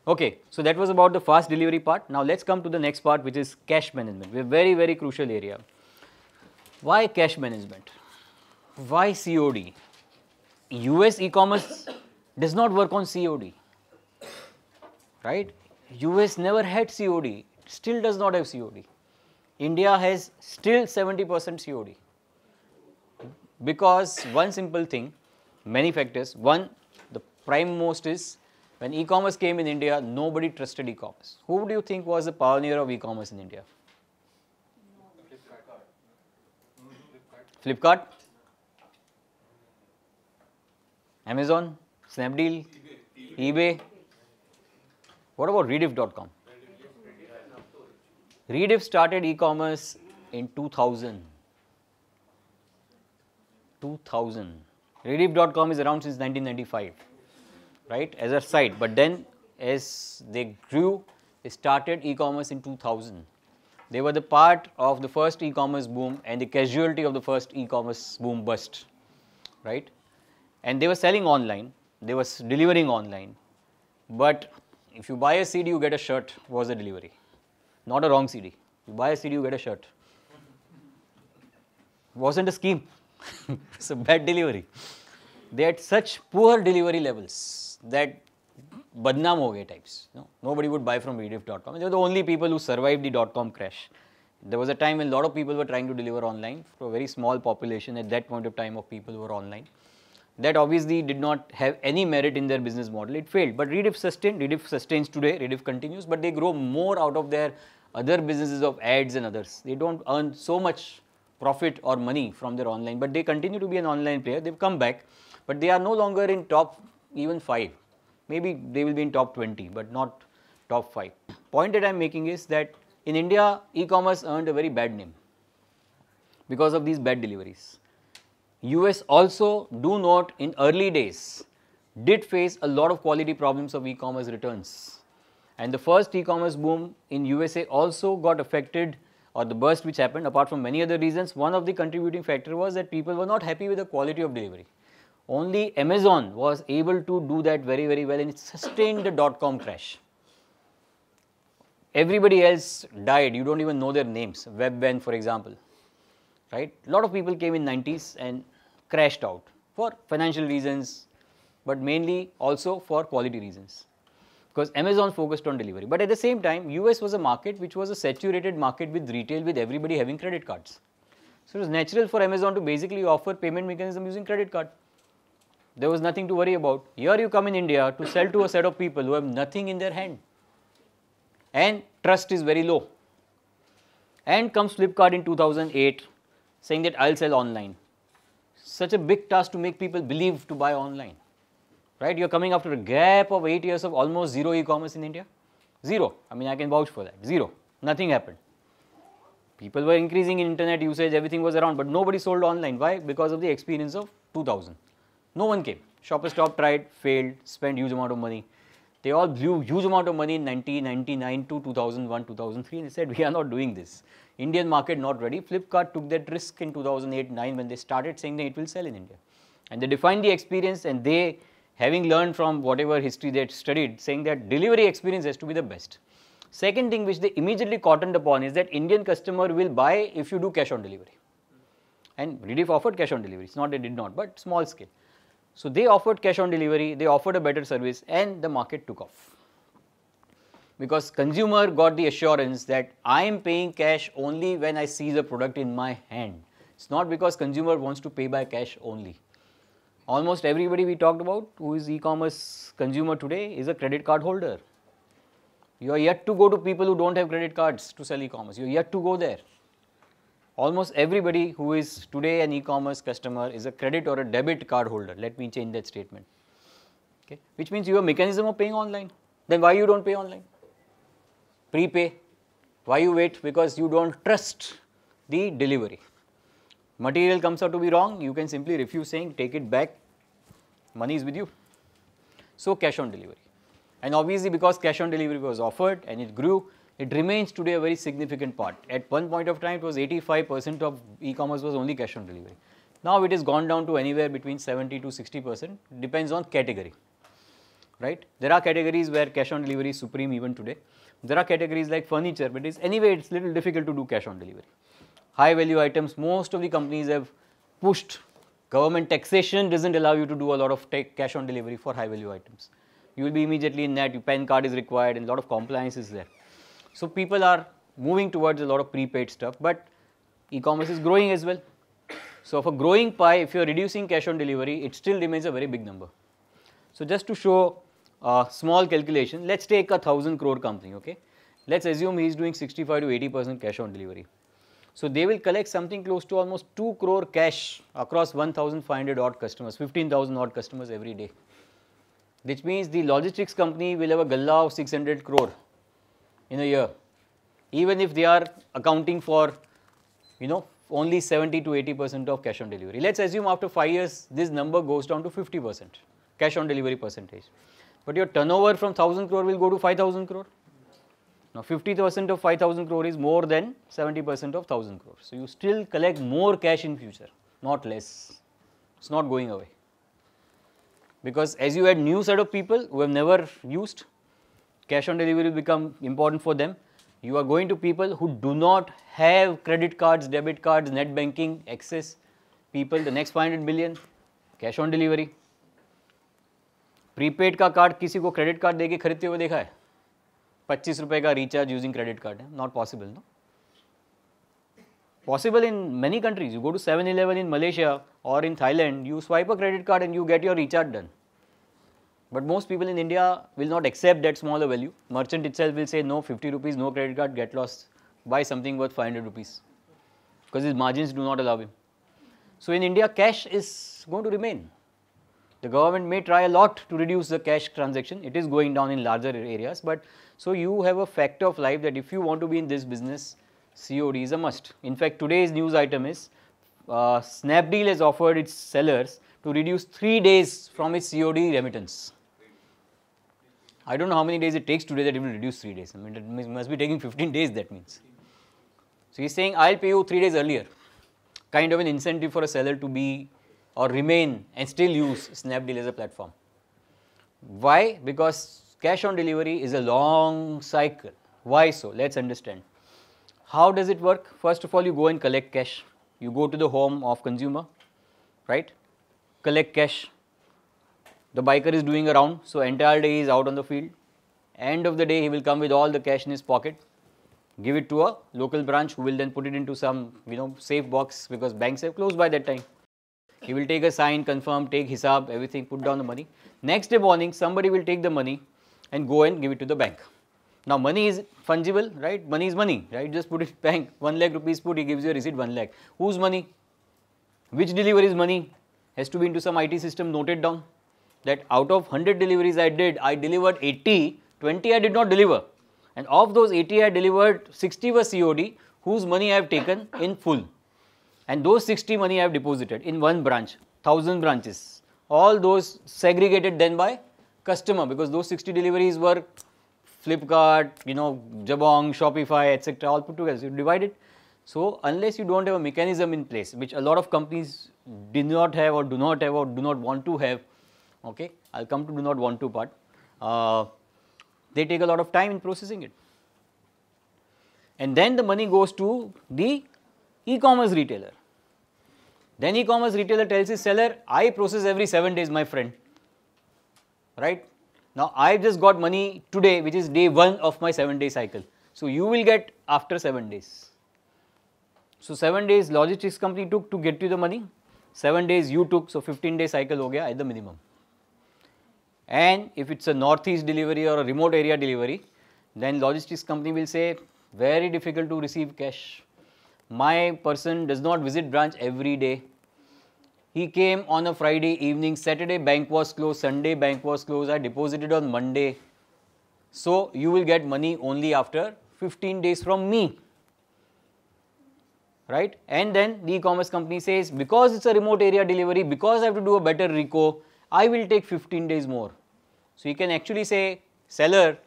Okay, so that was about the fast delivery part. Now let's come to the next part, which is cash management. A very, very crucial area. Why cash management? Why COD? US e-commerce does not work on COD, right? US never had COD, still does not have COD. India has still 70% COD. Because one simple thing, many factors. One, the prime most is when e-commerce came in India, nobody trusted e-commerce. Who do you think was the pioneer of e-commerce in India? Flipkart? Amazon? Snapdeal? eBay? What about Rediff.com? Rediff started e-commerce in 2000. 2000. Rediff.com is around since 1995, right, as a site. But then as they grew, they started e-commerce in 2000. They were the part of the first e-commerce boom and the casualty of the first e-commerce boom bust, right? And they were selling online, they were delivering online. But if you buy a CD, you get a shirt was the delivery. Not a wrong CD. You buy a CD, you get a shirt. Wasn't a scheme. It's a bad delivery. They had such poor delivery levels that badnaam ho gaye types. Nobody would buy from Rediff.com. They were the only people who survived the .com crash. There was a time when a lot of people were trying to deliver online for a very small population at that point of time of people who were online. That obviously did not have any merit in their business model. It failed. But Rediff sustained. Rediff sustains today. Rediff continues. But they grow more out of their other businesses of ads and others. They don't earn so much profit or money from their online. But they continue to be an online player. They've come back. But they are no longer in top even 5. Maybe they will be in top 20, but not top 5. Point that I'm making is that in India, e-commerce earned a very bad name because of these bad deliveries. US also do not in early days did face a lot of quality problems of e-commerce returns. And the first e-commerce boom in USA also got affected, or the burst which happened apart from many other reasons. One of the contributing factor was that people were not happy with the quality of delivery. Only Amazon was able to do that very, very well, and it sustained the .com crash. Everybody else died. You don't even know their names. Webben, for example, right? A lot of people came in 90s and crashed out for financial reasons, but mainly also for quality reasons, because Amazon focused on delivery. But at the same time, US was a market which was a saturated market with retail, with everybody having credit cards. So it was natural for Amazon to basically offer payment mechanism using credit card. There was nothing to worry about. Here you come in India to sell to a set of people who have nothing in their hand, and trust is very low. And comes Flipkart in 2008 saying that I'll sell online. Such a big task to make people believe to buy online, right? You're coming after a gap of 8 years of almost zero e-commerce in India. Zero. I mean, I can vouch for that. Zero. Nothing happened. People were increasing in internet usage, everything was around, but nobody sold online. Why? Because of the experience of 2000. No one came. Shoppers Stop tried, failed, spent huge amount of money. They all blew huge amount of money in 1999 to 2001, 2003, and they said, we are not doing this. Indian market not ready. Flipkart took that risk in 2008-9 when they started saying that it will sell in India. And they defined the experience, and they, having learned from whatever history they had studied, saying that delivery experience has to be the best. Second thing which they immediately cottoned upon is that Indian customer will buy if you do cash on delivery. And Rediff offered cash on delivery. It's not they did not, but small scale. So they offered cash on delivery, they offered a better service, and the market took off. Because consumer got the assurance that I am paying cash only when I see the product in my hand. It's not because consumer wants to pay by cash only. Almost everybody we talked about who is e-commerce consumer today is a credit card holder. You are yet to go to people who don't have credit cards to sell e-commerce. You are yet to go there. Almost everybody who is today an e-commerce customer is a credit or a debit card holder. Let me change that statement. Okay? Which means you have a mechanism of paying online. Then why you don't pay online? Prepay. Why you wait? Because you don't trust the delivery. Material comes out to be wrong, you can simply refuse, saying take it back, money is with you. So cash on delivery. And obviously because cash on delivery was offered and it grew, it remains today a very significant part. At one point of time, it was 85% of e-commerce was only cash on delivery. Now it has gone down to anywhere between 70 to 60%, depends on category. right? There are categories where cash on delivery is supreme even today. There are categories like furniture, but it's little difficult to do cash on delivery. High value items, most of the companies have pushed. Government taxation doesn't allow you to do a lot of cash on delivery for high value items. You will be immediately in that, your PAN card is required and a lot of compliance is there. So people are moving towards a lot of prepaid stuff, but e-commerce is growing as well. So for growing pie, if you are reducing cash on delivery, it still remains a very big number. So just to show a small calculation, let's take a 1,000 crore company, okay? Let's assume he is doing 65 to 80% cash on delivery. So they will collect something close to almost 2 crore cash across 1,500 odd customers, 15,000 odd customers every day. Which means the logistics company will have a galla of 600 crore in a year, even if they are accounting for, only 70 to 80% of cash on delivery. Let's assume after 5 years, this number goes down to 50% cash on delivery percentage. But your turnover from 1,000 crore will go to 5,000 crore. Now 50% of 5,000 crore is more than 70% of 1,000 crore. So you still collect more cash in future, not less. It's not going away. Because as you add new set of people who have never used, cash on delivery will become important for them. You are going to people who do not have credit cards, debit cards, net banking access. People, the next 500 billion, cash on delivery. Prepaid का card किसी को credit card देके खरीदते हुए देखा है? 25 रुपए का रिचार्ज यूजिंग क्रेडिट कार्ड है, not possible, no? Possible in many countries. You go to 7-Eleven in Malaysia or in Thailand, you swipe a credit card and you get your recharge done. But most people in India will not accept that smaller value. Merchant itself will say, no, 50 rupees, no credit card, get lost, buy something worth 500 rupees. Because his margins do not allow him. So in India, cash is going to remain. The government may try a lot to reduce the cash transaction. It is going down in larger areas. But so you have a fact of life that if you want to be in this business, COD is a must. In fact, today's news item is Snapdeal has offered its sellers to reduce 3 days from its COD remittance. I don't know how many days it takes today that it will reduce 3 days. I mean, it must be taking 15 days, that means. So he's saying, I'll pay you 3 days earlier. Kind of an incentive for a seller to be or remain and still use Snapdeal as a platform. Why? Because cash on delivery is a long cycle. Why so? Let's understand. How does it work? First of all, you go and collect cash. You go to the home of consumer, right? Collect cash. The biker is doing a round, so entire day he is out on the field. End of the day, he will come with all the cash in his pocket, give it to a local branch who will then put it into some, safe box because banks have closed by that time. He will take a sign, confirm, take hisab, everything, put down the money. Next day morning, somebody will take the money and go and give it to the bank. Now, money is fungible, right? Money is money, right? Just put it in bank, 1 lakh rupees put, he gives you a receipt 1 lakh. Whose money? Which delivery's money? Has to be into some IT system noted down that out of 100 deliveries I did, I delivered 80, 20 I did not deliver. And of those 80 I delivered, 60 was COD, whose money I have taken in full. And those 60 money I have deposited in one branch, 1,000 branches. All those segregated then by customer because those 60 deliveries were Flipkart, Jabong, Shopify, etc. all put together. So you divide it. So unless you don't have a mechanism in place, which a lot of companies did not have or do not have or do not want to have, okay, I'll come to do not want to part, they take a lot of time in processing it. And then the money goes to the e-commerce retailer. Then e-commerce retailer tells his seller, I process every 7 days, my friend, right? Now, I just got money today, which is day 1 of my 7-day cycle. So, you will get after 7 days. So, 7 days logistics company took to get you the money, 7 days you took, so 15-day cycle ho gaya at the minimum. And if it's a northeast delivery or a remote area delivery, then logistics company will say, very difficult to receive cash. My person does not visit branch every day. He came on a Friday evening, Saturday bank was closed, Sunday bank was closed, I deposited on Monday. So, you will get money only after 15 days from me, right? And then the e-commerce company says, because it's a remote area delivery, because I have to do a better RECO, I will take 15 days more. So, you can actually say, seller,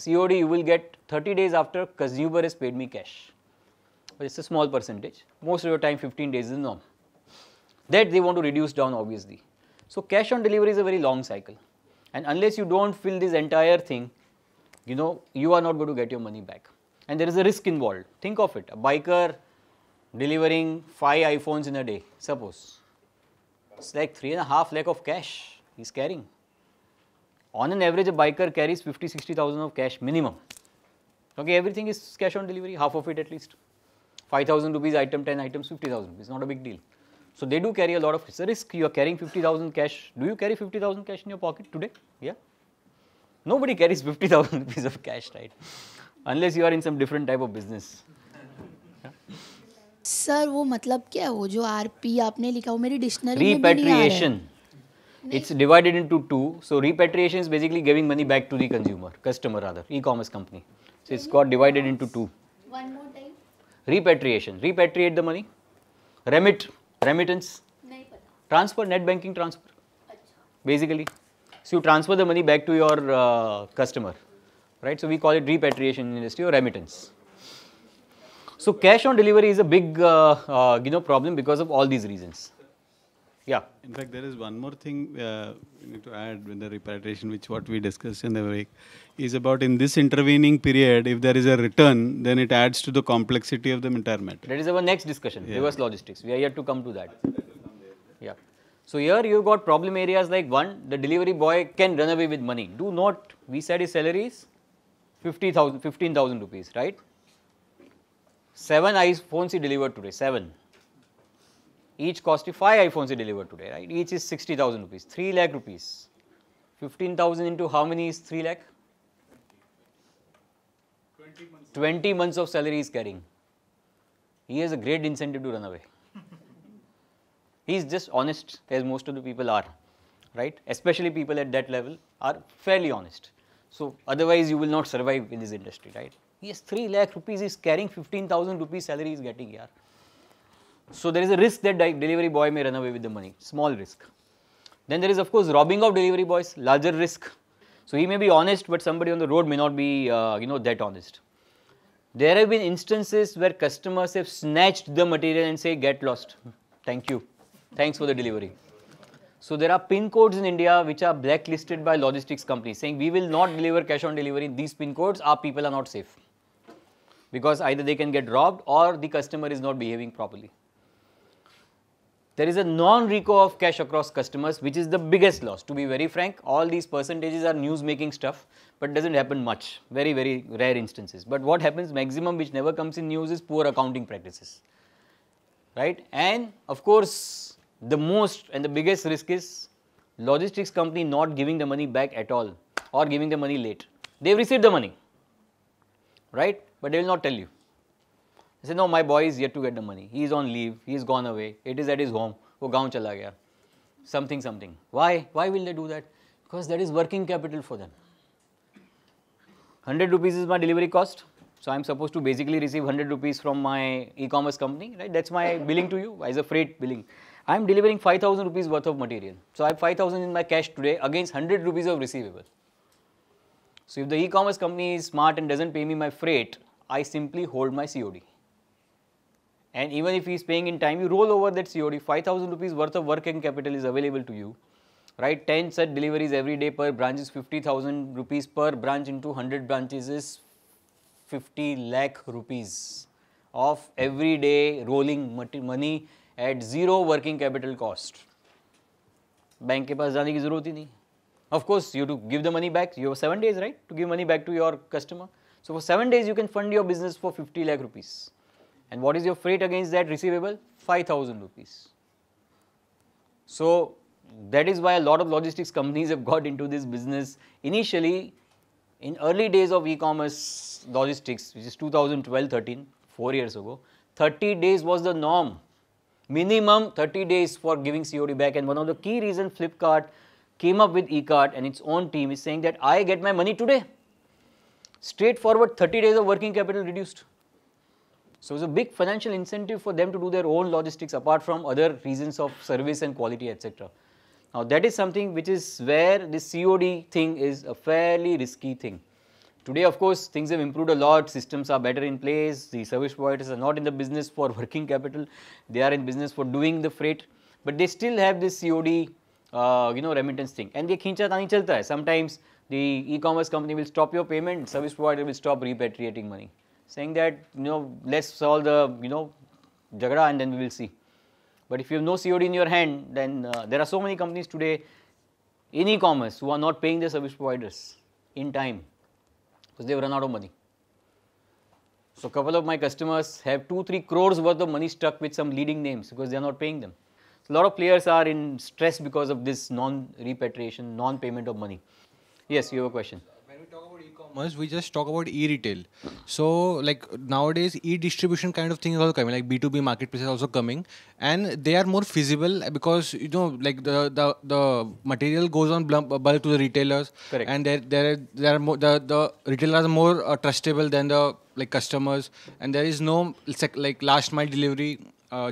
COD you will get 30 days after consumer has paid me cash. But it's a small percentage. Most of your time 15 days is the norm. That they want to reduce down obviously. So, cash on delivery is a very long cycle And unless you don't fill this entire thing, you are not going to get your money back. And there is a risk involved. Think of it, a biker delivering 5 iPhones in a day, suppose. It's like 3.5 lakh of cash he's carrying. On an average, a biker carries 50,000-60,000 of cash minimum. Okay, everything is cash on delivery, half of it at least. 5,000 rupees item, 10 items, 50,000 rupees, not a big deal. So they do carry a lot of, it's a risk. You are carrying 50,000 cash. Do you carry 50,000 cash in your pocket today? Yeah. Nobody carries 50,000 rupees of cash, right? Unless you are in some different type of business. Sir वो मतलब क्या है वो जो RP आपने लिखा वो मेरी डिक्शनरी में भी नहीं आ रहा है. Repatriation. It's divided into two. So repatriation is basically giving money back to the customer rather, e-commerce company. So it's got divided into two. One more time. Repatriation. Repatriate the money. Remittance. नहीं पता. Transfer, net banking transfer. अच्छा. Basically. So you transfer the money back to your customer, right? So we call it repatriation in industry or remittance. So cash on delivery is a big problem because of all these reasons. Yeah. In fact, there is one more thing we need to add with the repatriation, which what we discussed in the week, is about in this intervening period, if there is a return, then it adds to the complexity of the entire matter. That is our next discussion, reverse logistics. We are yet to come to that. Yeah. So here you got problem areas like one, the delivery boy can run away with money. Do not, we said his salary is 15,000 rupees, right? 7 iPhones he delivered today, 7. Each cost 5 iPhones he delivered today, right? Each is 60,000 rupees, 3 lakh rupees. 15,000 into how many is 3 lakh? 20 months of salary he is carrying. He has a great incentive to run away. He is just honest, as most of the people are, right? Especially people at that level are fairly honest. So otherwise you will not survive in this industry, right? He has 3 lakh rupees, he is carrying 15,000 rupees salary he is getting here. So there is a risk that delivery boy may run away with the money, small risk. Then there is of course robbing of delivery boys, larger risk. So he may be honest, but somebody on the road may not be that honest. There have been instances where customers have snatched the material and say, get lost, thank you, thanks for the delivery. So there are pin codes in India which are blacklisted by logistics companies saying we will not deliver cash on delivery. These pin codes, our people are not safe because either they can get robbed or the customer is not behaving properly. There is a non-reco of cash across customers, which is the biggest loss. To be very frank, all these percentages are news-making stuff, but doesn't happen much. Very, very rare instances. But what happens maximum, which never comes in news, is poor accounting practices, right? And of course, the most and the biggest risk is logistics company not giving the money back at all or giving the money late. They've received the money, right? But they will not tell you. They say, no, my boy is yet to get the money. He is on leave. He is gone away. It is at his home. Wo gaon chala gaya. Something. Why? Why will they do that? Because that is working capital for them. 100 rupees is my delivery cost. So I am supposed to basically receive 100 rupees from my e-commerce company, right? That's my billing to you as a freight billing. I am delivering 5,000 rupees worth of material. So I have 5,000 in my cash today against 100 rupees of receivable. So if the e-commerce company is smart and doesn't pay me my freight, I simply hold my COD. And even if he is paying in time, you roll over that COD, 5,000 rupees worth of working capital is available to you, right? 10 such deliveries every day per branch is 50,000 rupees per branch into 100 branches is 50 lakh rupees of everyday rolling money at zero working capital cost. Bank ke paas jaane ki zarurat hi nahi. Of course, you have to give the money back. You have 7 days, right, to give money back to your customer. So for 7 days, you can fund your business for 50 lakh rupees. And what is your freight against that receivable? 5,000 rupees. So that is why a lot of logistics companies have got into this business. Initially, in early days of e-commerce logistics, which is 2012-13, 4 years ago, 30 days was the norm. Minimum 30 days for giving COD back. And one of the key reasons Flipkart came up with eCart and its own team is saying that I get my money today. Straightforward, 30 days of working capital reduced. So it's a big financial incentive for them to do their own logistics apart from other reasons of service and quality, etc. Now that is something which is where this COD thing is a fairly risky thing. Today, of course, things have improved a lot, systems are better in place, the service providers are not in the business for working capital, they are in business for doing the freight, but they still have this COD remittance thing. And ये खींचा तानी चलता है. Sometimes the e-commerce company will stop your payment, service provider will stop repatriating money, saying that let's solve the jagada and then we will see. But if you have no COD in your hand, then there are so many companies today in e-commerce who are not paying their service providers in time because they have run out of money. So a couple of my customers have 2-3 crores worth of money stuck with some leading names because they are not paying them. So a lot of players are in stress because of this non-repatriation, non-payment of money. Yes, you have a question. When we talk about e-commerce, we just talk about e-retail. So like nowadays, e-distribution kind of thing is also coming, like B2B marketplace is also coming, and they are more feasible because like the material goes on bulk to the retailers. Correct. And there are more, the retailers are more trustable than the like customers, and there is no like last mile delivery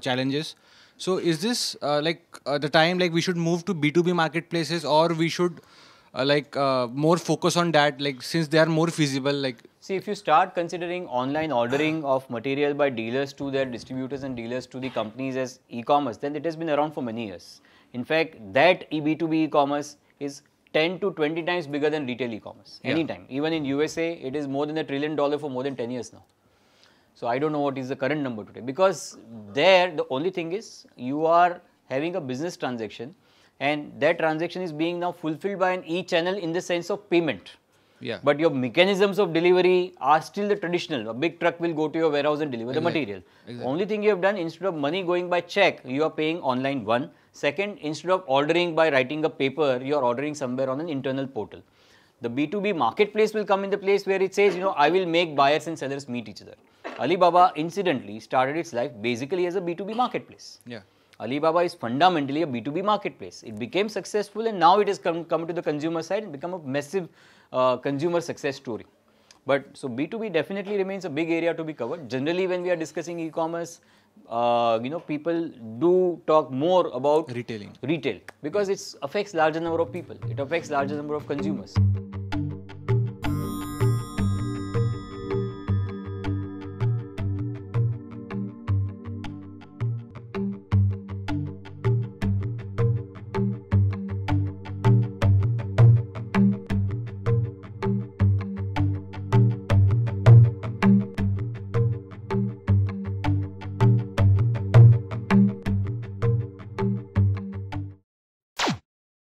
challenges. So is this the time like we should move to B2B marketplaces, or we should more focus on that, like since they are more feasible? Like, see, if you start considering online ordering of material by dealers to their distributors and dealers to the companies as e-commerce, then it has been around for many years. In fact, that B2B e-commerce is 10 to 20 times bigger than retail e-commerce. Anytime. Even in USA, it is more than $1 trillion for more than 10 years now. So I don't know what is the current number today, because there the only thing is you are having a business transaction, and that transaction is being now fulfilled by an e-channel in the sense of payment. yeah. But your mechanisms of delivery are still the traditional. A big truck will go to your warehouse and deliver the material. Exactly. Only thing you have done, instead of money going by check, you are paying online one. Second, instead of ordering by writing a paper, you are ordering somewhere on an internal portal. The B2B marketplace will come in the place where it says, I will make buyers and sellers meet each other. Alibaba incidentally started its life basically as a B2B marketplace. Yeah. Alibaba is fundamentally a B2B marketplace. It became successful, and now it has come to the consumer side and become a massive consumer success story. But so B2B definitely remains a big area to be covered. Generally, when we are discussing e-commerce, people do talk more about Retailing. retail because it affects larger number of people. It affects larger number of consumers.